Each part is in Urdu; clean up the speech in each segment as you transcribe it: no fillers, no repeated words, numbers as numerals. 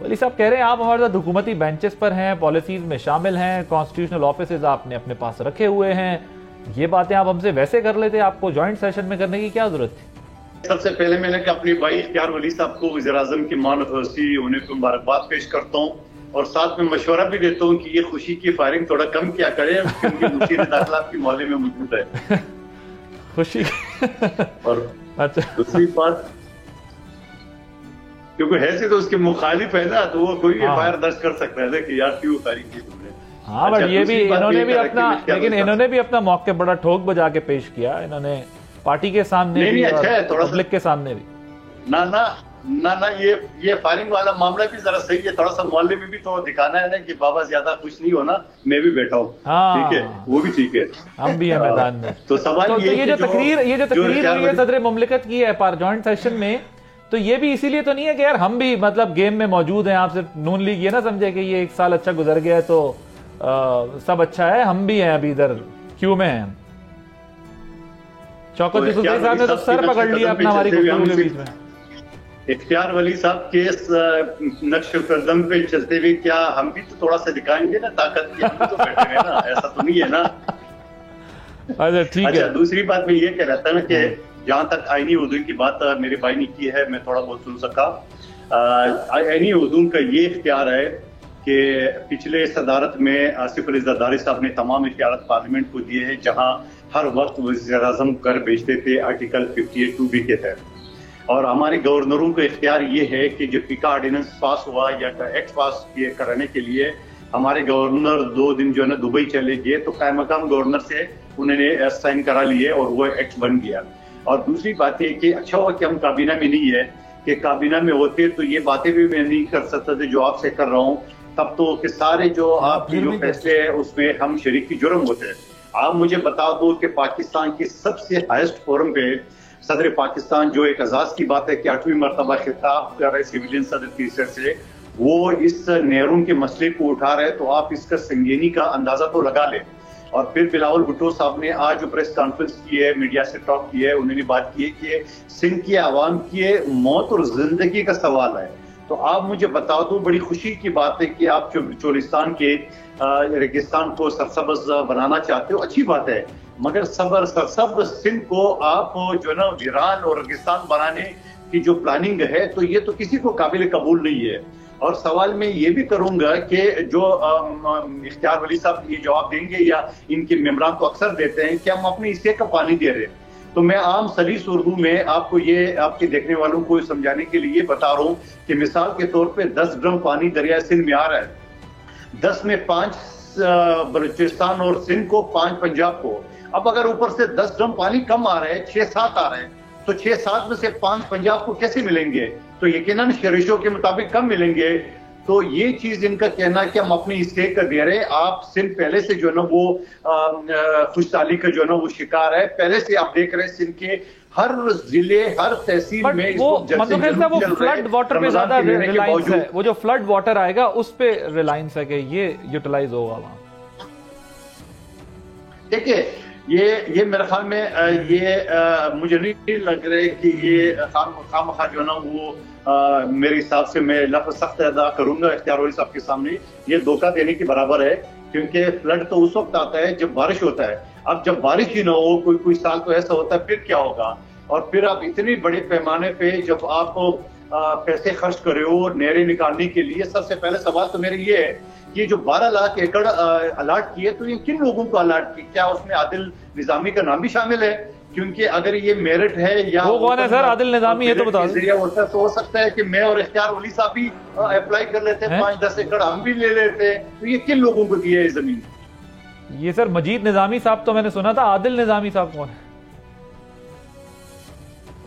ولی صاحب کہہ رہے ہیں آپ ہمارے ساتھ حکومتی بینچز پر ہیں، پالیسیز میں شامل ہیں، کانسٹیٹیوشنل آفیسز آپ نے اپنے پاس رکھے ہوئے ہیں، یہ باتیں آپ ہم سے ویسے کر لیتے، آپ کو جوائنٹ سیشن میں کرنے کی کیا ضرورت تھی؟ سب سے پہلے میں نے اپنے بھائی اختیار ولی صاحب کو وزیر اعظم کی مانوسی انہیں کو مبارکباد پیش کرتا ہوں، اور ساتھ میں مشورہ بھی دیتا ہوں کہ یہ خوشی کی فائرنگ تھوڑا کم کیا کریں کیونکہ مشیر داخلہ آپ کی محلے میں موجود ہے۔ خوشی اور اچھا دوسری بات، کیونکہ ایسے تو اس کے مخالف ہے نا، تو وہ کوئی بھی فائر درج کر سکتا ہے کہ یار کیوں فائرنگ کی تم نے۔ ہاں بٹ یہ بھی انہوں نے بھی اپنا، لیکن انہوں نے بھی اپنا موقع بڑا ٹھوک بجا کے پیش کیا، انہوں نے پارٹی کے سامنے بھی اور پبلک کے سامنے بھی۔ نہ یہ فائرنگ والا معاملہ بھی ذرا صحیح ہے، تھوڑا سا محلے میں بھی تو دکھانا ہے نا کہ بابا زیادہ خوش نہیں ہونا، میں بھی بیٹھا ہوں، ٹھیک ہے، وہ بھی ٹھیک ہے، ہم بھی ہیں میدان میں۔ تو سوال یہ جو تقریر ہوئی ہے صدر مملکت کی ہے جوائنٹ سیشن میں، تو یہ بھی اسی لیے تو نہیں ہے کہ یار ہم بھی مطلب گیم میں موجود ہیں، آپ صرف نون لیگ یہ نہ سمجھے کہ یہ ایک سال اچھا گزر گیا ہے تو سب اچھا ہے، ہم بھی ہیں ابھی ادھر کیوں میں ہیں۔ شوکت یوسف زئی صاحب نے تو سر پکڑ لیا اپنا ہماری گفتگو کے بیچ میں۔ اختیار ولی صاحب کے نقش قدم پہ چلتے ہوئے کیا ہم بھی تو تھوڑا سا دکھائیں گے نا طاقت کی، ہم بھی تو بیٹھے ہیں نا، ایسا تو نہیں ہے نا۔ اچھا ٹھیک ہے۔ دوسری بات میں یہ کہہ رہا تھا نا کہ جہاں تک آئینی اردو کی بات میرے بھائی نے کی ہے، میں تھوڑا بہت سن سکا۔ آئینی اردو کا یہ اختیار ہے کہ پچھلے صدارت میں آصف علی زرداری صاحب نے تمام اختیارات پارلیمنٹ کو دیے ہیں، جہاں ہر وقت وزیر اعظم کر بھیجتے تھے آرٹیکل 58(2)B کے تحت۔ اور ہمارے گورنروں کا اختیار یہ ہے کہ جو فیکا آرڈیننس پاس ہوا یا ایکٹ پاس کرانے کے لیے ہمارے گورنر 2 دن جو ہے نا دبئی چلے گئے، تو قائم مقام گورنر سے انہوں نے سائن کرا لیے اور وہ ایکٹ بن گیا۔ اور دوسری بات یہ کہ اچھا ہوا کہ ہم کابینہ میں نہیں ہے، کہ کابینہ میں ہوتے تو یہ باتیں بھی میں نہیں کر سکتا تھے جو آپ سے کر رہا ہوں، تب تو کہ سارے جو آپ کے جو فیصلے ہیں اس میں ہم شریک جرم ہوتے ہیں۔ آپ مجھے بتا دو کہ پاکستان کی سب سے ہائیسٹ فورم پہ صدر پاکستان، جو ایک اعزاز کی بات ہے کہ 8ویں مرتبہ خطاب کر رہے سویلین صدر کی حیثیت سے، وہ اس نہروں کے مسئلے کو اٹھا رہے، تو آپ اس کا سنگینی کا اندازہ تو لگا لیں۔ اور پھر بلاول بھٹو صاحب نے آج جو پریس کانفرنس کی ہے، میڈیا سے ٹاک کی ہے، انہوں نے بات کی ہے کہ سندھ کے عوام کی موت اور زندگی کا سوال ہے۔ تو آپ مجھے بتا دو، بڑی خوشی کی بات ہے کہ آپ چولستان کے ریگستان کو سرسبز بنانا چاہتے ہو، اچھی بات ہے، مگر سرسبز سندھ کو آپ جو ہے نا ویران اور ریگستان بنانے کی جو پلاننگ ہے، تو یہ تو کسی کو قابل قبول نہیں ہے۔ اور سوال میں یہ بھی کروں گا کہ جو اختیار ولی صاحب یہ جواب دیں گے یا ان کے ممبران کو اکثر دیتے ہیں کہ ہم اپنے حصے کا پانی دے رہے ہیں، تو میں عام سلیس اردو میں آپ کو یہ آپ کے دیکھنے والوں کو سمجھانے کے لیے بتا رہا ہوں کہ مثال کے طور پہ 10 ڈرم پانی دریائے سندھ میں آ رہا ہے، 10 میں 5 بلوچستان اور سندھ کو، 5 پنجاب کو۔ اب اگر اوپر سے 10 ڈرم پانی کم آ رہے ہیں، 6-7 آ رہے ہیں، تو 6-7 میں سے 5 پنجاب کو کیسے ملیں گے؟ تو یقیناً شریشوں کے مطابق کم ملیں گے۔ تو یہ چیز ان کا کہنا کہ ہم اپنے حصے کا دے رہے ہیں، آپ سندھ پہلے سے جو ہے نا وہ خوشحالی کا جو ہے نا وہ شکار ہے، پہلے سے آپ دیکھ رہے ہیں سندھ کے ہر ضلع ہر تحصیل میں وہ فلڈ واٹر پہ زیادہ ریلائنس ہے، وہ جو فلڈ واٹر آئے گا اس پہ ریلائنس ہے کہ یہ یوٹیلائز ہوگا وہاں۔ دیکھیں یہ میرے خیال میں یہ مجھے نہیں لگ رہا ہے کہ یہ خواہ جو ہے نا وہ میرے حساب سے میں لفظ سخت ادا کروں گا اختیار ولی صاحب کے سامنے، یہ دھوکہ دینے کے برابر ہے، کیونکہ فلڈ تو اس وقت آتا ہے جب بارش ہوتا ہے۔ اب جب بارش ہی نہ ہو، کوئی سال تو ایسا ہوتا ہے، پھر کیا ہوگا؟ اور پھر آپ اتنی بڑے پیمانے پہ جب آپ پیسے خرچ کرے ہو نہریں نکالنے کے لیے، سب سے پہلے سوال تو میرے یہ ہے کہ جو 12 لاکھ ایکڑ الاٹ کیے، تو یہ کن لوگوں کو الاٹ کی؟ کیا اس میں عادل نظامی کا نام بھی شامل ہے؟ کیونکہ اگر یہ میرٹ ہے یا وہ کون ہے سر عادل نظامی؟ ہے تو بتا ذریعہ ہوتا ہے تو ہو سکتا ہے کہ میں اور اختیار ولی صاحب بھی اپلائی کر لیتے، 5-10 ایکڑ ہم بھی لے لیتے، تو یہ کن لوگوں کو دی ہے زمین؟ یہ سر مجید نظامی صاحب تو میں نے سنا تھا، عادل نظامی صاحب کون ہے؟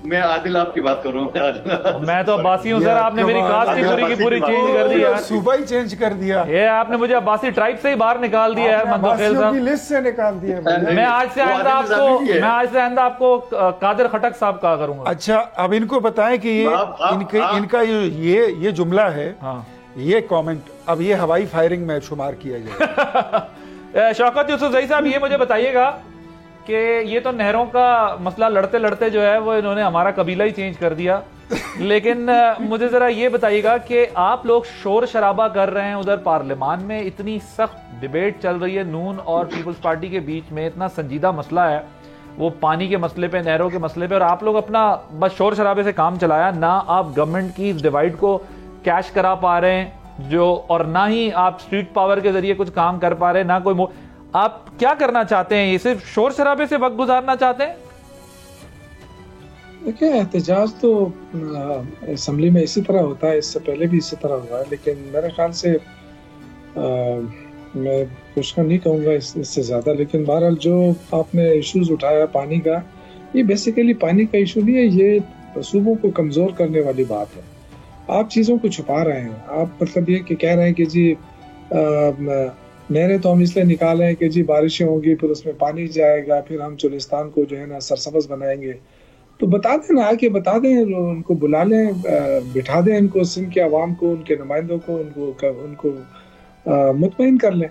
میں عادل آپ کی بات کر رہا ہوں۔ میں تو عباسی ہوں سر، آپ نے میری کاسٹ ہسٹوری کی پوری چینج کر دی ہے، صوبہ ہی چینج کر دیا، یہ آپ نے مجھے عباسی ٹرائب سے ہی باہر نکال دیا ہے، منتخب صاحب لسٹ سے نکال دیا۔ میں آج سے آئندہ آپ کو قادر خٹک صاحب کہا کروں گا۔ اچھا اب ان کو بتائیں کہ ان کا یہ جملہ ہے، یہ کامنٹ اب یہ ہوائی فائرنگ میں شمار کیا جائے۔ شوکت یوسف زئی صاحب یہ مجھے بتائیے گا کہ یہ تو نہروں کا مسئلہ لڑتے لڑتے جو ہے وہ انہوں نے ہمارا قبیلہ ہی چینج کر دیا، لیکن مجھے ذرا یہ بتائیے گا کہ آپ لوگ شور شرابہ کر رہے ہیں ادھر پارلیمان میں، اتنی سخت ڈیبیٹ چل رہی ہے نون اور پیپلز پارٹی کے بیچ میں، اتنا سنجیدہ مسئلہ ہے وہ پانی کے مسئلے پہ، نہروں کے مسئلے پہ، اور آپ لوگ اپنا بس شور شرابے سے کام چلایا، نہ آپ گورنمنٹ کی ڈیوائڈ کو کیش کرا پا رہے ہیں اور نہ ہی آپ اسٹریٹ پاور کے ذریعے کچھ کام کر پا رہے ہیں، نہ کوئی آپ کیا کرنا چاہتے ہیں؟ یہ صرف شور شرابے سے وقت گزارنا چاہتے ہیں؟ دیکھیں احتجاج تو اسمبلی میں اسی طرح ہوتا ہے، اس سے پہلے بھی اسی طرح ہوا ہے، لیکن میرے خیال سے میں کچھ نہیں کہوں گا اس سے زیادہ، لیکن بہرحال جو آپ نے ایشوز اٹھایا پانی کا، یہ بیسیکلی پانی کا ایشو نہیں ہے، یہ صوبوں کو کمزور کرنے والی بات ہے۔ آپ چیزوں کو چھپا رہے ہیں، آپ مطلب یہ کہ کہہ رہے ہیں کہ جی نہریں تو ہم اس لیے نکالے ہیں کہ جی بارشیں ہوں گی، پھر اس میں پانی جائے گا، پھر ہم چولستان کو جو ہے نا سرسبز بنائیں گے، تو بتا دیں نا، آ کے بتا دیں، ان کو بلا لیں، بٹھا دیں ان کو، سندھ کے عوام کو، ان کے نمائندوں کو، ان کو مطمئن کر لیں۔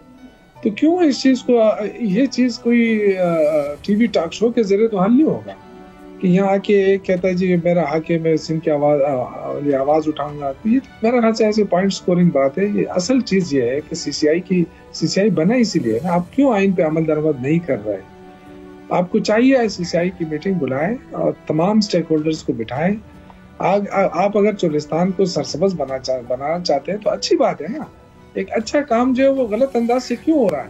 تو کیوں اس چیز کو، یہ چیز کوئی ٹی وی ٹاک شو کے ذریعے تو حل نہیں ہوگا کہ یہاں آ کے ایک کہتا ہے جی میرا حق ہے، میں سندھ کی آواز اٹھاؤں گا۔ تو یہ میرا خیال سے ایسے پوائنٹ سکورنگ بات ہے۔ یہ اصل چیز یہ ہے کہ سی سی آئی بنا اسی لیے نا، آپ کیوں آئین پہ عمل درآمد نہیں کر رہے؟ آپ کو چاہیے سی سی آئی کی میٹنگ بلائیں اور تمام سٹیک ہولڈرز کو بٹھائیں۔ آپ اگر چولستان کو سرسبز بنانا چاہتے ہیں تو اچھی بات ہے نا، ایک اچھا کام جو ہے وہ غلط انداز سے کیوں ہو رہا ہے؟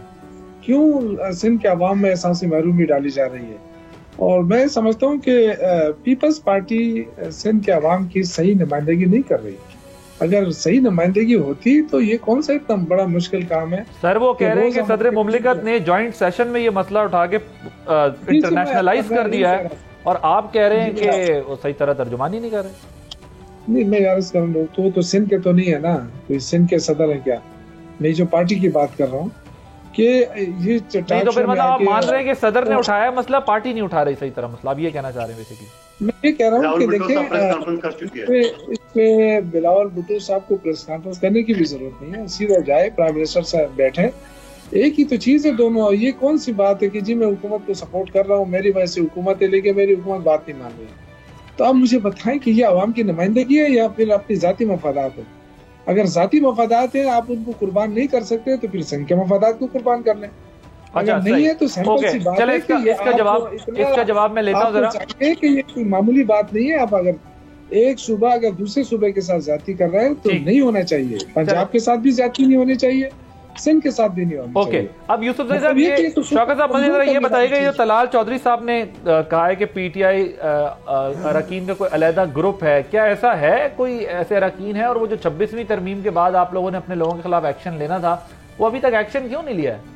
کیوں سندھ کے عوام میں احساس محرومی ڈالی جا رہی ہے؟ اور میں سمجھتا ہوں کہ پیپلز پارٹی سندھ کے عوام کی صحیح نمائندگی نہیں کر رہی۔ اگر صحیح نمائندگی ہوتی تو یہ کون سا اتنا بڑا مشکل کام ہے؟ سر وہ کہہ رہے ہیں کہ صدر مملکت نے جوائنٹ سیشن میں یہ مسئلہ اٹھا کے انٹرنیشنلائز کر دیا ہے، اور آپ کہہ رہے ہیں کہ وہ صحیح طرح ترجمانی نہیں کر رہے۔ نہیں، میں عرض کروں تو سندھ کے تو نہیں ہے نا، کوئی سندھ کے صدر ہے کیا؟ میں جو پارٹی کی بات کر رہا ہوں کہ یہ نہیں، تو پھر مطلب آپ مان رہے ہیں کہ صدر نے اٹھایا مسئلہ، پارٹی نہیں اٹھا رہی صحیح طرح مسئلہ، آپ یہ کہنا چاہ رہے ہیں بیسیکلی؟ میں یہ کہہ رہا ہوں کہ دیکھیں اس پہ بلاول بھٹو صاحب کو پریس کانفرنس کرنے کی بھی ضرورت نہیں ہے، سیدھا جائے پرائم منسٹر صاحب بیٹھے، ایک ہی تو چیز ہے دونوں۔ یہ کون سی بات ہے کہ جی میں حکومت کو سپورٹ کر رہا ہوں، میری وجہ سے حکومت ہے، لیکن میری حکومت بات نہیں مان رہی؟ تو آپ مجھے بتائیں کہ یہ عوام کی نمائندگی ہے یا پھر اپنی ذاتی مفادات ہے؟ اگر ذاتی مفادات ہیں، آپ ان کو قربان نہیں کر سکتے تو پھر سندھ کے مفادات کو قربان کر لیں۔ اگر نہیں ہے تو سمپل سی بات ہے کہ اس کا جواب میں لیتا ہوں ذرا، کہ یہ کوئی معمولی بات نہیں ہے۔ آپ اگر ایک صوبہ اگر دوسرے صوبے کے ساتھ زیادتی کر رہے ہیں تو نہیں ہونا چاہیے، پنجاب کے ساتھ بھی زیادتی نہیں ہونی چاہیے، سندھ کے ساتھ بھی نہیں ہونی چاہیے۔ اب یوسف زئی صاحب، شوکت صاحب مجھے ذرا یہ بتائیے گا، یہ طلال چودھری صاحب نے کہا ہے کہ پی ٹی آئی اراکین کا کوئی علیحدہ گروپ ہے، کیا ایسا ہے؟ کوئی ایسے اراکین ہے؟ اور وہ جو 26ویں ترمیم کے بعد آپ لوگوں نے اپنے لوگوں کے خلاف ایکشن لینا تھا، وہ ابھی تک ایکشن کیوں نہیں لیا ہے؟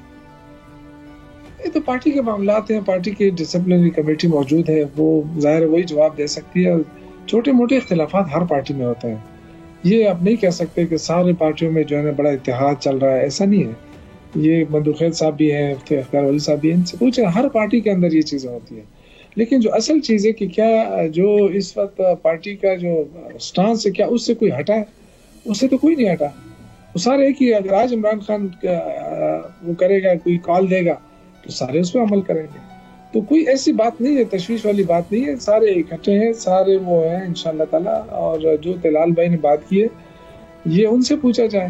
یہ تو پارٹی کے معاملات ہیں، پارٹی کی ڈسپلنری کمیٹی موجود ہے، وہ ظاہر وہی جواب دے سکتی ہے۔ چھوٹے موٹے اختلافات ہر پارٹی میں ہوتے ہیں، یہ آپ نہیں کہہ سکتے کہ سارے پارٹیوں میں جو ہے نا بڑا اتحاد چل رہا ہے، ایسا نہیں ہے۔ یہ مندوخیل صاحب بھی ہیں، اختیار ولی صاحب بھی ہیں، ان سے پوچھیں، ہر پارٹی کے اندر یہ چیزیں ہوتی ہیں۔ لیکن جو اصل چیز ہے کہ کیا جو اس وقت پارٹی کا جو سٹانس ہے، کیا اس سے کوئی ہٹا ہے؟ اس سے تو کوئی نہیں ہٹا، وہ سارے ایک ہی۔ اگر آج عمران خان وہ کرے گا، کوئی کال دے گا تو سارے اس پہ عمل کریں گے۔ تو کوئی ایسی بات نہیں ہے، تشویش والی بات نہیں ہے، سارے اکٹھے ہیں، سارے وہ ہیں انشاءاللہ تعالیٰ۔ اور جو طلال بھائی نے بات کی ہے، یہ ان سے پوچھا جائے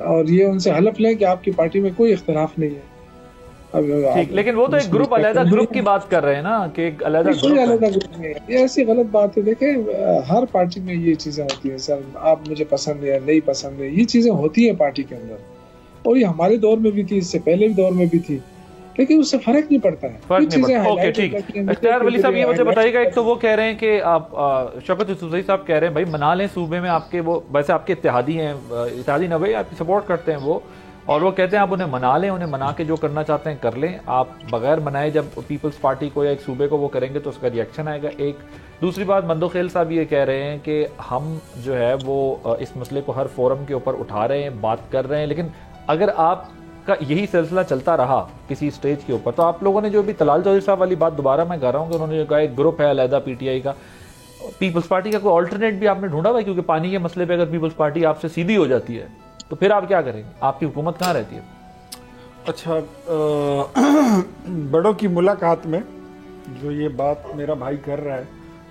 اور یہ ان سے حلف لیں کہ آپ کی پارٹی میں کوئی اختلاف نہیں ہے۔ ٹھیک، لیکن وہ تو ایک گروپ، علیحدہ گروپ کی بات کر رہے ہیں نا، کہ ایک علیحدہ گروپ نہیں ہے، یہ ایسی غلط بات ہے۔ دیکھیں ہر پارٹی میں یہ چیزیں ہوتی ہیں، سر آپ مجھے پسند ہے نہیں پسند ہے، یہ چیزیں ہوتی ہیں پارٹی کے اندر، اور یہ ہمارے دور میں بھی تھی، اس سے پہلے بھی دور میں بھی تھی، لیکن اس سے فرق نہیں پڑتا ہے۔ اوکے ٹھیک، اختیار ولی صاحب یہ مجھے بتائیے گا، ایک تو وہ کہہ رہے ہیں کہ آپ شوکت یوسف زئی صاحب کہہ رہے ہیں بھائی منا لیں صوبے میں، آپ کے وہ ویسے آپ کے اتحادی ہیں، اتحادی نہ بھائی آپ کی سپورٹ کرتے ہیں وہ، اور وہ کہتے ہیں آپ انہیں منا لیں، انہیں منا کے جو کرنا چاہتے ہیں کر لیں، آپ بغیر منائے جب پیپلز پارٹی کو یا ایک صوبے کو وہ کریں گے تو اس کا ریئیکشن آئے گا۔ ایک دوسری بات، مندوخیل صاحب یہ کہہ رہے ہیں کہ ہم جو ہے وہ اس مسئلے کو ہر فورم کے اوپر اٹھا رہے ہیں، بات کر رہے ہیں، لیکن اگر آپ کا یہی سلسلہ چلتا رہا کسی سٹیج کے اوپر تو آپ لوگوں نے جو بھی طلال چودھری صاحب والی بات دوبارہ میں کہہ رہا ہوں کہ انہوں نے جو کہا ایک گروپ ہے علیحدہ پی ٹی آئی کا، پیپلز پارٹی کا کوئی آلٹرنیٹ بھی آپ نے ڈھونڈا ہوا؟ کیونکہ پانی کے مسئلے پہ اگر پیپلز پارٹی آپ سے سیدھی ہو جاتی ہے تو پھر آپ کیا کریں گے؟ آپ کی حکومت کہاں رہتی ہے؟ اچھا، بڑوں کی ملاقات میں جو یہ بات میرا بھائی کر رہا ہے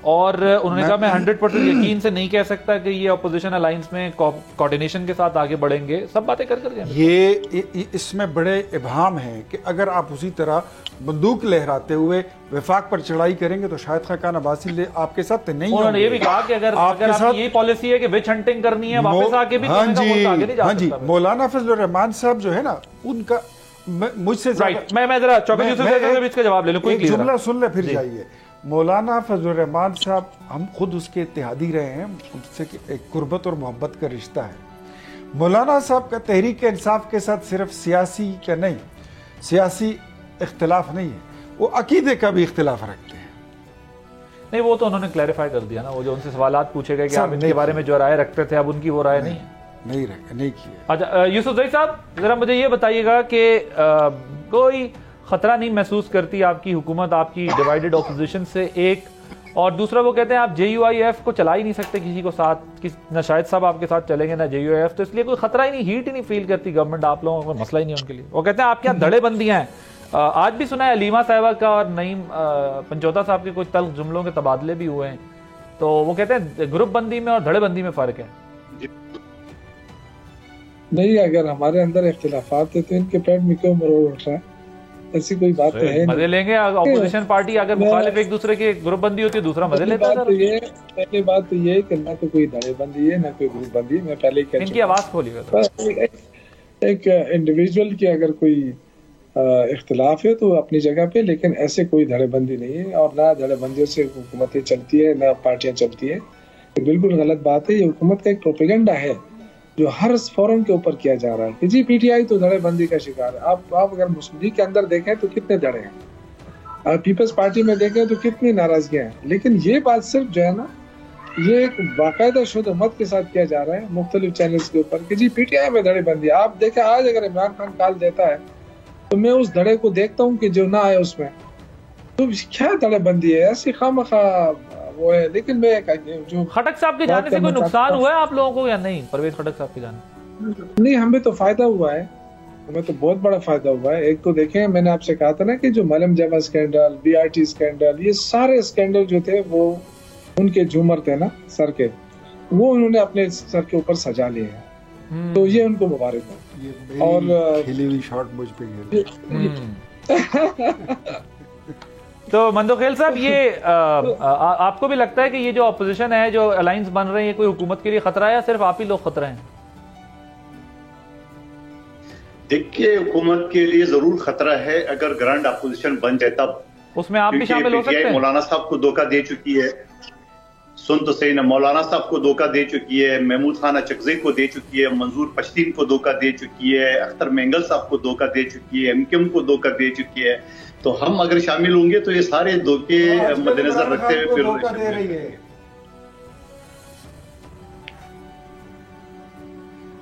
اور انہوں نے کہا میں 100% یقین سے نہیں کہہ سکتا کہ یہ اپوزیشن الائنس میں کوارڈینیشن کے ساتھ آگے بڑھیں گے. سب باتیں کر کر گئے. یہ اس میں بڑے ابہام ہیں کہ اگر آپ اسی طرح بندوق لہراتے ہوئے وفاق پر چڑھائی کریں گے تو شاہد خاقان عباسی آپ کے ساتھ نہیں. انہوں نے یہ بھی کہا کہ اگر آپ کی یہ پالیسی ہے کہ وچ ہنٹنگ کرنی ہے واپس آ کے بھی آگے نہیں جا سکتا. مولانا فضل الرحمان صاحب جو ہے نا ان کا مجھ سے میں ذرا چوکر یوسف اس کا جواب لے لوں. کوئی جملہ سن لے پھر جائیے. مولانا فضل الرحمان صاحب ہم خود اس کے اتحادی رہے ہیں, ان سے ایک قربت اور محبت کا رشتہ ہے. مولانا صاحب کا تحریک انصاف کے ساتھ صرف سیاسی کا نہیں, سیاسی اختلاف نہیں ہے, وہ عقیدے کا بھی اختلاف رکھتے ہیں. نہیں وہ تو انہوں نے کلیریفائی کر دیا نا, وہ جو ان سے سوالات پوچھے گئے کہ آپ ان کے بارے میں جو رائے رکھتے تھے اب ان کی وہ رائے نہیں ہے. نہیں کی. اچھا یوسف زئی صاحب ذرا مجھے یہ بتائیے گا کہ کوئی خطرہ نہیں محسوس کرتی آپ کی حکومت آپ کی ڈیوائیڈڈ اپوزیشن سے, ایک اور دوسرا وہ کہتے ہیں آپ JUIF کو چلا ہی نہیں سکتے کسی کو ساتھ, نہ شاہد صاحب آپ کے ساتھ چلیں گے نہ JUIF, تو اس لیے کوئی خطرہ ہی نہیں, ہیٹ ہی نہیں فیل کرتی گورنمنٹ آپ لوگوں کو, مسئلہ ہی نہیں ان کے لیے. وہ کہتے ہیں آپ کے یہاں دھڑے بندیاں ہیں. آج بھی سنا ہے علیمہ صاحبہ کا اور نعیم پنچوتا صاحب کے کچھ تلخ جملوں کے تبادلے بھی ہوئے ہیں, تو وہ کہتے ہیں گروپ بندی میں اور دھڑے بندی میں فرق ہے. نہیں, اگر ہمارے اندر اختلافات ہیں تو ان کے پیٹ میں کیوں مروڑ اٹھ رہا ہے؟ ایسی کوئی بات ہے. مزے لیں گے اپوزیشن پارٹی اگر مخالف ایک دوسرے کی گروپ بندی ہوتی ہے دوسرا مزے لیتا ہے. پہلی بات تو یہ ہے کہ نہ تو کوئی دھڑے بندی ہے نہ کوئی گروپ بندی ہے. میں پہلے ہی کہہ چکا, ان کی آواز کھولی گا. ایک انڈیویجول کی اگر کوئی اختلاف ہے تو اپنی جگہ پہ, لیکن ایسے کوئی دھڑے بندی نہیں ہے اور نہ دھڑے بندیوں سے حکومتیں چلتی ہے نہ پارٹیاں چلتی ہیں. یہ بالکل غلط بات ہے. یہ حکومت کا ایک پروپیگنڈا ہے جو ہر فورم کے اوپر کیا جا رہا ہے کہ جی PTI تو دھڑے بندی کا شکار ہے. آپ اگر مسلم لیگ کے اندر دیکھیں تو کتنے دھڑے ہیں, پیپلز پارٹی میں دیکھیں تو کتنی ناراضگیاں ہیں, لیکن یہ بات صرف جو ہے نا یہ ایک باقاعدہ شد مت کے ساتھ کیا جا رہا ہے مختلف چینلز کے اوپر کہ جی PTI میں دھڑے بندی. آپ دیکھیں آج اگر عمران خان کال دیتا ہے تو میں اس دھڑے کو دیکھتا ہوں کہ جو نہ آئے اس میں تو کیا دھڑے بندی ہے, ایسی خواہ وہ ہے. لیکن میں جو خٹک صاحب کے جانے سے کوئی نقصان ہوا ہے آپ لوگوں کو یا نہیں؟ پرویز خٹک صاحب کے جانے نہیں, ہمیں تو فائدہ ہوا ہے, ہمیں تو بہت بڑا فائدہ ہوا ہے. ایک تو دیکھیں میں نے آپ سے کہا تھا نا کہ جو ملم جمع اسکینڈل, BRT اسکینڈل, یہ سارے اسکینڈل جو تھے وہ ان کے جھومر تھے نا سر کے, وہ انہوں نے اپنے سر کے اوپر سجا لیے ہیں, تو یہ ان کو مبارک ہو. اور کھلی ہوئی شارٹ مجھ پہ تو مندوخیل صاحب یہ آپ کو بھی لگتا ہے کہ یہ جو اپوزیشن ہے جو الائنس بن رہے ہیں یہ کوئی حکومت کے لیے خطرہ ہے یا صرف آپ ہی لوگ خطرہ ہیں؟ دیکھیے حکومت کے لیے ضرور خطرہ ہے اگر گرانڈ اپوزیشن بن جائے تب. اس میں آپ بھی شامل ہو سکتے ہیں. مولانا صاحب کو دھوکہ دے چکی ہے, سن تو صحیح نا, مولانا صاحب کو دھوکہ دے چکی ہے, محمود خان اچکزئی کو دے چکی ہے, منظور پشتین کو دھوکہ دے چکی ہے, اختر مینگل صاحب کو دھوکہ دے چکی ہے, MKM کو دھوکہ دے چکی ہے. تو ہم اگر شامل ہوں گے تو یہ سارے دھوکے مد نظر رکھتے ہوئے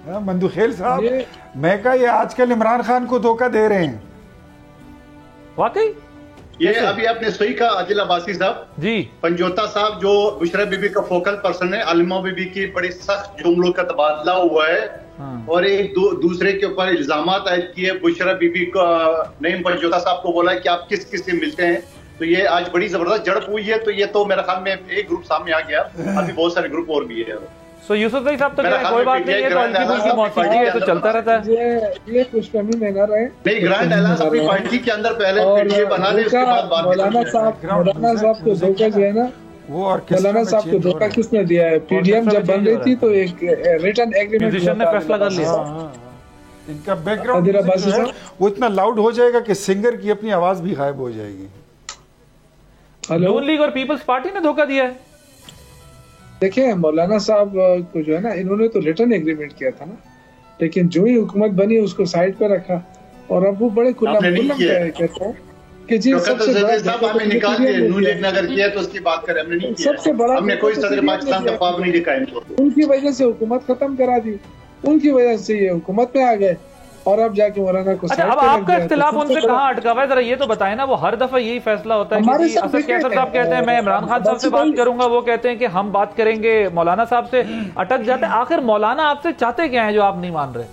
پھر مندوخیل صاحب میں کہا یہ آج کل عمران خان کو دھوکہ دے رہے ہیں. واقعی یہ ابھی آپ نے صحیح کہا عادل عباسی صاحب جی. پنجوتا صاحب جو بشرا بی بی کا فوکل پرسن ہے, عالمہ بی بی کی بڑی سخت جملوں کا تبادلہ ہوا ہے اور ایک دوسرے کے اوپر الزامات عائد کیے. بشرا بی بی کو نعیم پنجوتا صاحب کو بولا کہ آپ کس کس سے ملتے ہیں, تو یہ آج بڑی زبردست جھڑپ ہوئی ہے. تو یہ تو میرے خیال میں ایک گروپ سامنے آ گیا, ابھی بہت سارے گروپ اور بھی ہے. سو یوسف بھائی صاحب تو کوئی بات نہیں ہے, تو ان کی موسیقی ہے تو چلتا رہتا ہے. یہ خوش فہمی میں نہ رہے. نہیں, گرانڈ الائنس اپنی پارٹی کے اندر پہلے یہ بنا لے, اس کے بعد بات. مولانا صاحب کو دھوکہ جو ہے نا, مولانا صاحب کو دھوکہ کس نے دیا ہے؟ PDM جب بن رہی تھی تو ایک ریٹن ایگریمنٹ نے فیصلہ کر لیا. ان کا بیک گراؤنڈ وہ اتنا لاؤڈ ہو جائے گا کہ سنگر کی اپنی آواز بھی غائب ہو جائے گی. نون لیگ اور پیپلز پارٹی نے دھوکہ دیا ہے. دیکھیں مولانا صاحب کو جو ہے نا انہوں نے تو ریٹن ایگریمنٹ کیا تھا نا, لیکن جو ہی حکومت بنی اس کو سائڈ پہ رکھا اور اب وہ بڑے کھلا کہتے ہیں کہ جی سب سے بڑا ہم نے کوئی صدر پاکستان کا خواب نہیں لکھا ہے. ان کی وجہ سے حکومت ختم کرا دی, ان کی وجہ سے یہ حکومت میں آ گئے اور اب جا کے مولانا کو اب آپ کا اختلاف ان سے کہاں اٹکا ہوا ہے؟ ذرا یہ تو بتائیں نا. وہ ہر دفعہ یہی فیصلہ ہوتا ہے کہ اسد کیسر صاحب کہتے ہیں میں عمران خان صاحب سے بات کروں گا, وہ کہتے ہیں کہ ہم بات کریں گے مولانا صاحب سے, اٹک جاتے ہیں. آخر مولانا آپ سے چاہتے کیا ہیں جو آپ نہیں مان رہے؟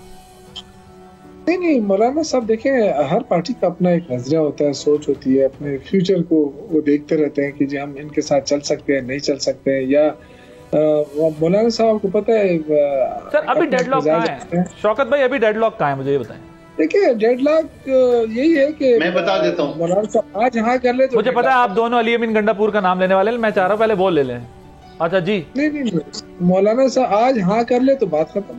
نہیں مولانا صاحب دیکھیں ہر پارٹی کا اپنا ایک نظریہ ہوتا ہے, سوچ ہوتی ہے, اپنے فیوچر کو وہ دیکھتے رہتے ہیں کہ جی ہم ان کے ساتھ چل سکتے ہیں نہیں چل سکتے ہیں, یا مولانا صاحب کو پتہ ہے سر ابھی ڈیڈ لاک کہاں ہے شوکت بھائی, ابھی ڈیڈ لاک کہاں ہے مجھے یہ بتائیں. دیکھیں ڈیڈ لاک یہی ہے کہ میں بتا دیتا ہوں مولانا صاحب آج ہاں کر لے تو مجھے پتا ہے آپ دونوں علی امین گنڈا پور کا نام لینے والے ہیں, میں چاہ رہا ہوں پہلے وہ لے لیں. اچھا جی نہیں مولانا صاحب آج ہاں کر لے تو بات ختم,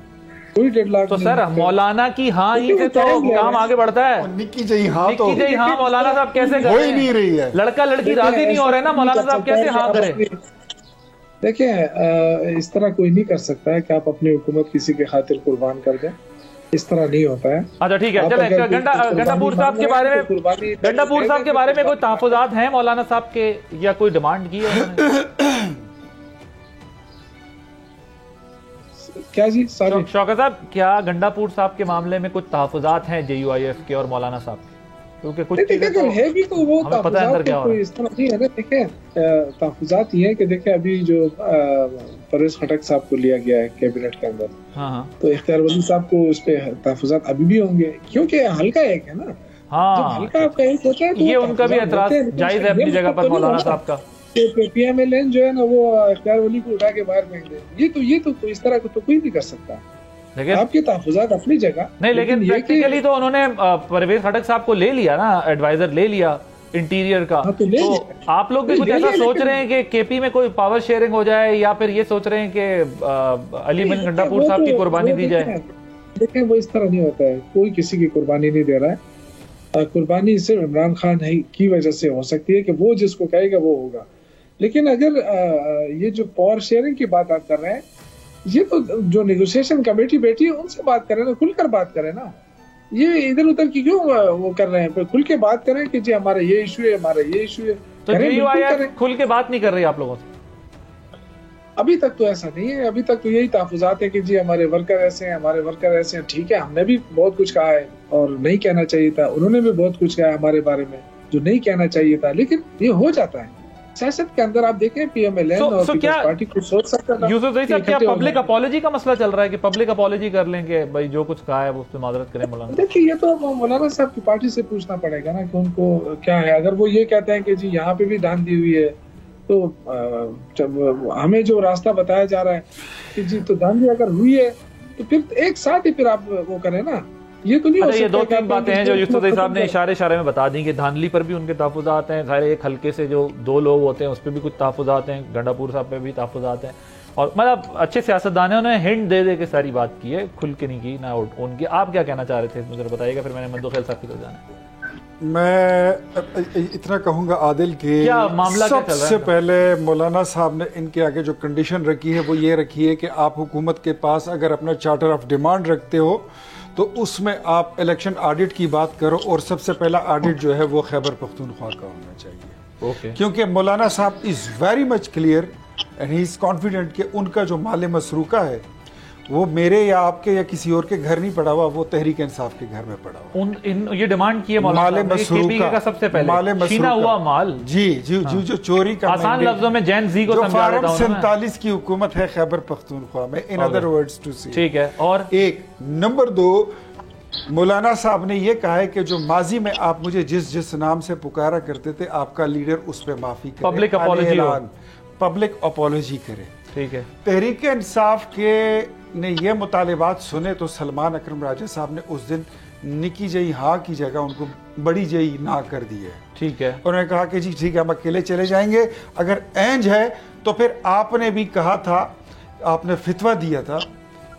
کوئی ڈیڈ لاک. تو سر مولانا کی ہاں ہی سے تو کام آگے بڑھتا ہے. نکی جی ہاں تو نکی جی ہاں مولانا صاحب کیسے ہو ہی نہیں رہی ہے, لڑکا لڑکی راضی نہیں ہو رہے نا, مولانا صاحب کیسے ہاں کرے. دیکھیں اس طرح کوئی نہیں کر سکتا ہے کہ آپ اپنی حکومت کسی کے خاطر قربان کر دیں, اس طرح نہیں ہوتا ہے. اچھا ٹھیک ہے, چلیں گنڈا پور صاحب کے بارے میں, گنڈا پور صاحب کے بارے میں کوئی تحفظات ہیں مولانا صاحب کے, یا کوئی ڈیمانڈ کی ہے کیا جی ساری شوکت صاحب, کیا گنڈا پور صاحب کے معاملے میں کچھ تحفظات ہیں JUIF کے اور مولانا صاحب کے؟ کیونکہ کچھ ہے بھی تو وہ تحفظات کوئی اس طرح نہیں ہے نا. دیکھیں تحفظات یہ ہے کہ دیکھیں ابھی جو پرویز خٹک صاحب کو لیا گیا ہے کیبنٹ کے اندر, تو اختیار ولی صاحب کو اس پہ تحفظات ابھی بھی ہوں گے, کیونکہ ہلکا ایک ہے نا. ہاں ہلکا آپ کا ایک ہوتا ہے, یہ ان کا بھی اعتراض جائز ہے اپنی جگہ پر مولانا صاحب کا. PMLN جو ہے نا وہ اختیار ولی کو اٹھا کے باہر پھینک دے, یہ تو اس طرح کو تو کوئی نہیں کر سکتا. آپ کے تحفظات اپنی جگہ نہیں, لیکن پریکٹیکلی تو انہوں نے پرویز خٹک صاحب کو لے لیا نا, ایڈوائزر لے لیا انٹیریئر کا. تو آپ لوگ بھی کچھ ایسا سوچ رہے ہیں کہ KP میں کوئی پاور شیئرنگ ہو جائے, یا پھر یہ سوچ رہے ہیں کہ علی امین گنڈا پور صاحب کی قربانی دی جائے؟ دیکھیں وہ اس طرح نہیں ہوتا ہے, کوئی کسی کی قربانی نہیں دے رہا ہے. قربانی صرف عمران خان کی وجہ سے ہو سکتی ہے کہ وہ جس کو کہے گا وہ ہوگا. لیکن اگر یہ جو پاور شیئرنگ کی بات آپ کر رہے ہیں, یہ تو جو نیگوشیشن کمیٹی بیٹھی ہے ان سے بات کریں نا, کھل کر بات کریں نا. یہ ادھر ادھر کی کیوں وہ کر رہے ہیں, کھل کے بات کریں کہ جی ہمارا یہ ایشو ہے, ہمارا یہ ایشو ہے. تو کھل کے بات نہیں کر رہی آپ لوگوں سے ابھی تک تو ایسا نہیں ہے. ابھی تک تو یہی تحفظات ہے کہ جی ہمارے ورکر ایسے ہیں, ہمارے ورکر ایسے ہیں. ٹھیک ہے, ہم نے بھی بہت کچھ کہا ہے اور نہیں کہنا چاہیے تھا, انہوں نے بھی بہت کچھ کہا ہے ہمارے بارے میں جو نہیں کہنا چاہیے تھا, لیکن یہ ہو جاتا ہے. سیاست کے اندر آپ دیکھیں PMLN اور پیپلز پارٹی کو سوچ سکتا تھا. یوسف زئی صاحب, کیا پبلک اپالوجی کا مسئلہ چل رہا ہے کہ پبلک اپالوجی کر لیں کہ بھائی جو کچھ کہا ہے وہ اس پہ معذرت کریں مولانا؟ دیکھیے یہ تو مولانا صاحب کی پارٹی سے پوچھنا پڑے گا نا کہ ان کو کیا ہے. اگر وہ یہ کہتے ہیں کہ جی یہاں پہ بھی دھان دی ہوئی ہے, تو ہمیں جو راستہ بتایا جا رہا ہے کہ جی تو دھاندلی اگر ہوئی ہے تو پھر ایک ساتھ ہی پھر آپ وہ کریں نا. یہ تو نہیں ہو سکتا. یہ دو تین باتیں ہیں جو یوسف زئی صاحب نے اشارے میں بتا دی کہ دھاندلی پر بھی ان کے تحفظات ہیں. ظاہر ایک حلقے سے جو 2 لوگ ہوتے ہیں اس پہ بھی کچھ تحفظات ہیں, گنڈا پور صاحب پہ بھی تحفظات ہیں. اور مطلب اچھے سیاستدان ہیں, انہوں نے ہنٹ دے کے ساری بات کی ہے, کھل کے نہیں کی نہ ان کی. آپ کیا کہنا چاہ رہے تھے مجھے بتائیے گا, پھر میں نے مندو خیل صاحب کی طرف جانا ہے. میں اتنا کہوں گا عادل کہ سب سے پہلے مولانا صاحب نے ان کے آگے جو کنڈیشن رکھی ہے وہ یہ رکھی ہے کہ آپ حکومت کے پاس اگر اپنا چارٹر آف ڈیمانڈ رکھتے ہو تو اس میں آپ الیکشن آڈٹ کی بات کرو, اور سب سے پہلا آڈٹ جو ہے وہ خیبر پختونخوا کا ہونا چاہیے. کیونکہ مولانا صاحب is very much clear and he is confident کہ ان کا جو مال مسروقہ ہے وہ میرے یا آپ کے یا کسی اور کے گھر نہیں پڑا ہوا, وہ تحریک انصاف کے گھر میں پڑا ہوا. یہ ڈیمانڈ کی ہے مال مسروقہ, سب سے پہلے چھینا ہوا مال. جی جو چوری کا, آسان لفظوں میں جین زی کو سمجھا دیتا ہوں. 47 کی حکومت ہے خیبر پختونخوا میں, ان ادر ورڈز ٹو سی. ٹھیک ہے. اور ایک نمبر 2, مولانا صاحب نے یہ کہا ہے کہ جو ماضی میں آپ مجھے جس نام سے پکارا کرتے تھے, آپ کا لیڈر اس پہ معافی کرے, پبلک اپالوجی کرے. ٹھیک ہے. تحریک انصاف کے نے یہ مطالبات سنے تو سلمان اکرم راجہ صاحب نے اس دن نکی جئی ہاں کی جگہ ان کو بڑی جئی نہ کر دی ہے. ٹھیک ہے. انہوں نے کہا کہ جی ٹھیک ہے ہم اکیلے چلے جائیں گے. اگر اینج ہے تو پھر آپ نے بھی کہا تھا, آپ نے فتویٰ دیا تھا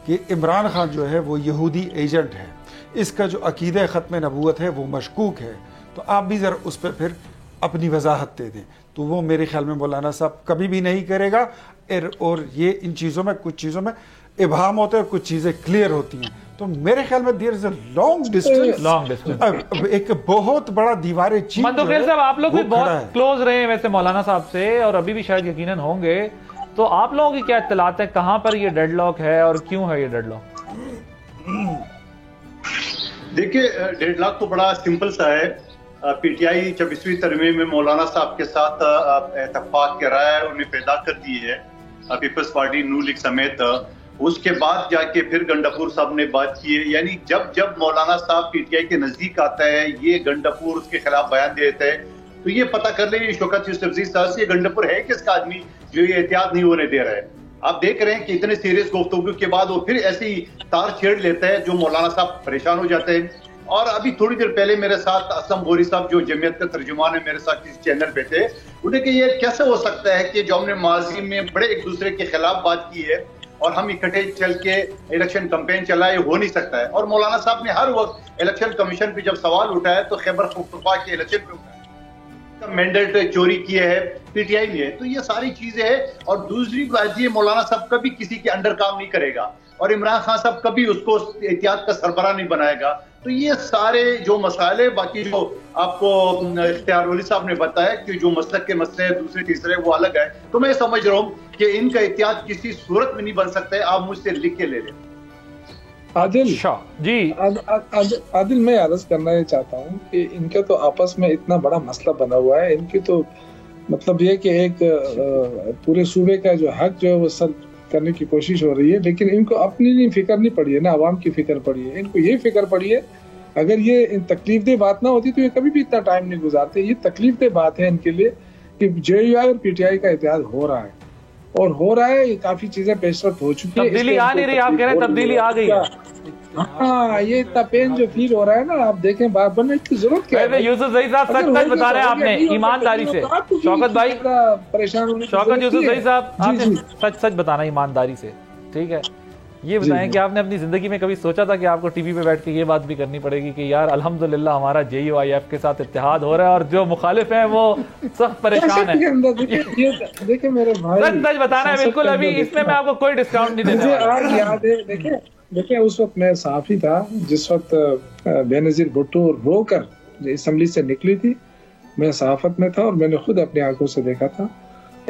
کہ عمران خان جو ہے وہ یہودی ایجنٹ ہے, اس کا جو عقیدہ ختم نبوت ہے وہ مشکوک ہے, تو آپ بھی ذرا اس پہ پھر اپنی وضاحت دے دیں. تو وہ میرے خیال میں مولانا صاحب کبھی بھی نہیں کرے گا. اور یہ ان چیزوں میں کچھ چیزوں میں ابہام ہوتے ہیں, کچھ چیزیں کلیئر ہوتی ہیں. تو میرے خیال میں دیر از اے لانگ ڈسٹینس, ایک بہت بڑا دیوار چین. مندو خیل صاحب, آپ لوگ بھی بہت کلوز رہے ہیں ویسے مولانا صاحب سے, اور ابھی بھی شاید یقیناً ہوں گے. تو آپ لوگوں کی کیا اطلاعات ہیں, کہاں پر یہ ڈیڈ لاک ہے اور کیوں ہے یہ ڈیڈ لاک؟ دیکھیے ڈیڈ لاک تو بڑا سمپل سا ہے. PTI 26ویں ترمیم میں مولانا صاحب کے ساتھ اتفاق کے رائے انہیں پیدا کر دی ہے. پیپلز پارٹی نون لیگ سمیت اس کے بعد جا کے پھر گنڈاپور صاحب نے بات کی ہے. یعنی جب مولانا صاحب پی ٹی آئی کے نزدیک آتا ہے یہ گنڈاپور اس کے خلاف بیان دیتا ہے تو یہ پتہ کر لیں شوکت یوسفزئی صاحب سے یہ گنڈاپور ہے کس کا آدمی جو یہ احتیاط نہیں ہونے دے رہا ہے. آپ دیکھ رہے ہیں کہ اتنے سیریس گفتگو کے بعد وہ پھر ایسی تار چھیڑ لیتا ہے جو مولانا صاحب پریشان ہو جاتے ہیں. اور ابھی تھوڑی دیر پہلے میرے ساتھ اسلم غوری صاحب جو جمعیت کا ترجمان ہے میرے ساتھ کسی چینل پہ تھے, انہیں کہ یہ کیسے ہو سکتا ہے کہ جو ہم نے ماضی میں بڑے ایک دوسرے کے خلاف بات کی ہے اور ہم اکٹھے چل کے الیکشن کمپین چلائے, ہو نہیں سکتا ہے. اور مولانا صاحب نے ہر وقت الیکشن کمیشن پہ جب سوال اٹھایا تو خیبر پختونخوا کے الیکشن پہ اٹھایا, مینڈیٹ چوری کیے ہے پی ٹی آئی نے. تو یہ ساری چیزیں ہیں. اور دوسری بات یہ مولانا صاحب کبھی کسی کے انڈر کام نہیں کرے گا اور عمران خان صاحب کبھی اس کو احتیاط کا سربراہ نہیں بنائے گا. تو یہ سارے جو مسائل ہے, باقی جو آپ کو اختیار ولی صاحب نے بتایا کہ جو مسلک کے مسئلے دوسرے تیسرے وہ الگ ہے, تو میں سمجھ رہا ہوں کہ ان کا احتیاط کسی صورت میں نہیں بن سکتا ہے. آپ مجھ سے لکھ کے لے لیں. عادل جی عادل میں عرض کرنا یہ چاہتا ہوں کہ ان کا تو آپس میں اتنا بڑا مسئلہ بنا ہوا ہے, ان کی تو مطلب یہ کہ ایک پورے صوبے کا جو حق جو ہے وہ سر کرنے کی کوشش ہو رہی ہے, لیکن ان کو اپنی نہیں فکر نہیں پڑی ہے, نہ عوام کی فکر پڑی ہے. ان کو یہ فکر پڑی ہے اگر یہ تکلیف دہ بات نہ ہوتی تو یہ کبھی بھی اتنا ٹائم نہیں گزارتے. یہ تکلیف دہ بات ہے ان کے لیے کہ جے یو آئی اور پی ٹی آئی کا اتحاد ہو رہا ہے اور ہو رہا ہے, یہ کافی چیزیں پیش رفت ہو چکی ہے. تبدیلی آ نہیں رہی, آپ کہہ رہے ہیں تبدیلی آ گئی ہے. ہاں یہ اتنا پین جو فیل ہو رہا ہے نا, آپ دیکھیں بار بننے کی ضرورت کیا ہے. یوسفزئی صاحب سچ بتا رہے ہیں آپ نے ایمانداری سے. شوکت بھائی پریشان ہونے شوکت یوسفزئی صاحب آپ نے سچ بتانا ایمانداری سے, ٹھیک ہے. یہ بتائیں کہ آپ نے اپنی زندگی میں کبھی سوچا تھا کہ آپ کو ٹی وی پہ بیٹھ کے یہ بات بھی کرنی پڑے گی کہ یار الحمدللہ ہمارا جے یو آئی ایف کے ساتھ اتحاد ہو رہا ہے اور جو مخالف ہیں وہ سخت پریشان ہیں. دیکھیں میرے بھائی سچ بتانا ہے بالکل, ابھی اس میں آپ کو کوئی ڈسکاؤنٹ نہیں دینے والا. مجھے یاد ہے, دیکھیں اس وقت میں صحافی تھا جس وقت بے نظیر بھٹو رو کر اسمبلی سے نکلی تھی. میں صحافت میں تھا اور میں نے خود اپنی آنکھوں سے دیکھا تھا.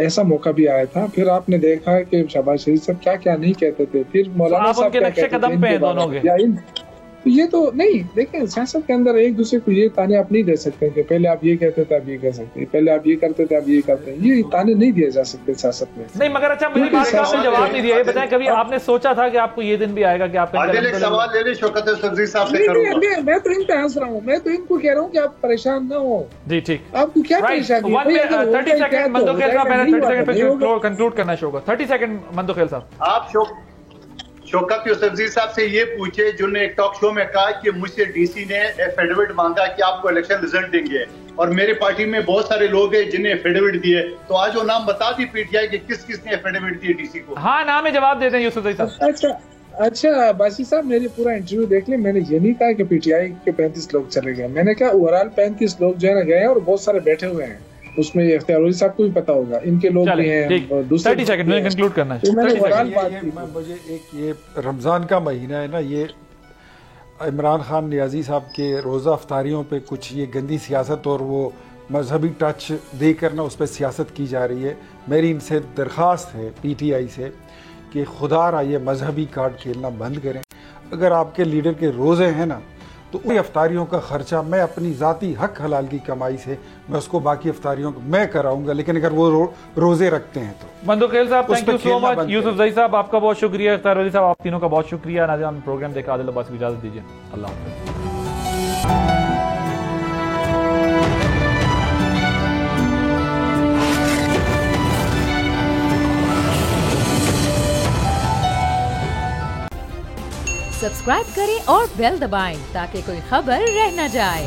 ایسا موقع بھی آیا تھا. پھر آپ نے دیکھا کہ شہباز شریف صاحب کیا کیا نہیں کہتے تھے, پھر مولانا صاحب کیا کہتے تھے. یہ تو نہیں, دیکھیں سیاست کے اندر ایک دوسرے کو یہ تانے آپ نہیں دے سکتے کہ پہلے آپ یہ کہتے تھے اب یہ کہہ سکتے, پہلے آپ یہ کرتے تھے اب یہ کرتے ہیں. یہ تانے نہیں دیے جا سکتے سیاست میں. نہیں مگر اچھا مجھے بات کا آپ نے جواب نہیں دیا. یہ بتائیں کبھی آپ نے سوچا تھا کہ آپ کو یہ دن بھی آئے گا کہ آپ کا سوال لے لیں شوکت یوسفزئی صاحب سے کروں گا. میں تو ان پہ ہنس رہا ہوں, میں تو ان کو کہہ رہا ہوں کہ آپ پریشان نہ ہو. جی ٹھیک, آپ کو کیا پریشانی ہے؟ 30 سیکنڈ مندوخیل صاحب, میں نے 30 سیکنڈ پہ کنکلوڈ کرنا شروع ہوگا. 30 سیکنڈ مندوخیل صاحب. آپ شوکت یوسفزئی صاحب سے یہ پوچھے جنہوں نے ایک ٹاک شو میں کہا کہ مجھ سے ڈی سی نے ایفیڈیوٹ مانگا کہ آپ کو الیکشن رزلٹ دیں گے, اور میرے پارٹی میں بہت سارے لوگ ہیں جنہیں ایفیڈیوٹ دیے, تو آج وہ نام بتا دی پی ٹی آئی کہ کس کس نے ایفیڈیوٹ دیے ڈی سی کو. ہاں نام ہے, جواب دیتے ہیں یوسفزئی صاحب. اچھا باسی صاحب میری پورا انٹرویو دیکھ لیں. میں نے یہ نہیں کہا کہ پی ٹی آئی کے 35 لوگ چلے گئے, میں نے کہا اوورال 35 لوگ جو ہے نا گئے ہیں اور بہت سارے بیٹھے ہوئے ہیں. اس میں اختیار ولی صاحب کو بھی پتا ہوگا, ان کے لوگ بھی ہیں. 30 سیکنڈ میں کنکلوڈ کرنا ہے. مجھے ایک یہ رمضان کا مہینہ ہے نا, یہ عمران خان نیازی صاحب کے روزہ افطاریوں پہ کچھ یہ گندی سیاست اور وہ مذہبی ٹچ دے کر نا اس پہ سیاست کی جا رہی ہے. میری ان سے درخواست ہے پی ٹی آئی سے کہ خدا را یہ مذہبی کارڈ کھیلنا بند کریں. اگر آپ کے لیڈر کے روزے ہیں نا تو ان افطاریوں کا خرچہ میں اپنی ذاتی حق حلال کی کمائی سے میں اس کو باقی افطاریوں کو میں کراؤں گا, لیکن اگر وہ روزے رکھتے ہیں تو. مندوخیل صاحب تھینک یو سو مچ. یوسفزئی صاحب آپ کا بہت شکریہ. اختیار ولی صاحب آپ تینوں کا بہت شکریہ. ناظرین پروگرام دیکھا, عادل عباس کو اجازت دیجیے. اللہ حافظ. سبسکرائب کریں اور بیل دبائیں تاکہ کوئی خبر رہ نہ جائے.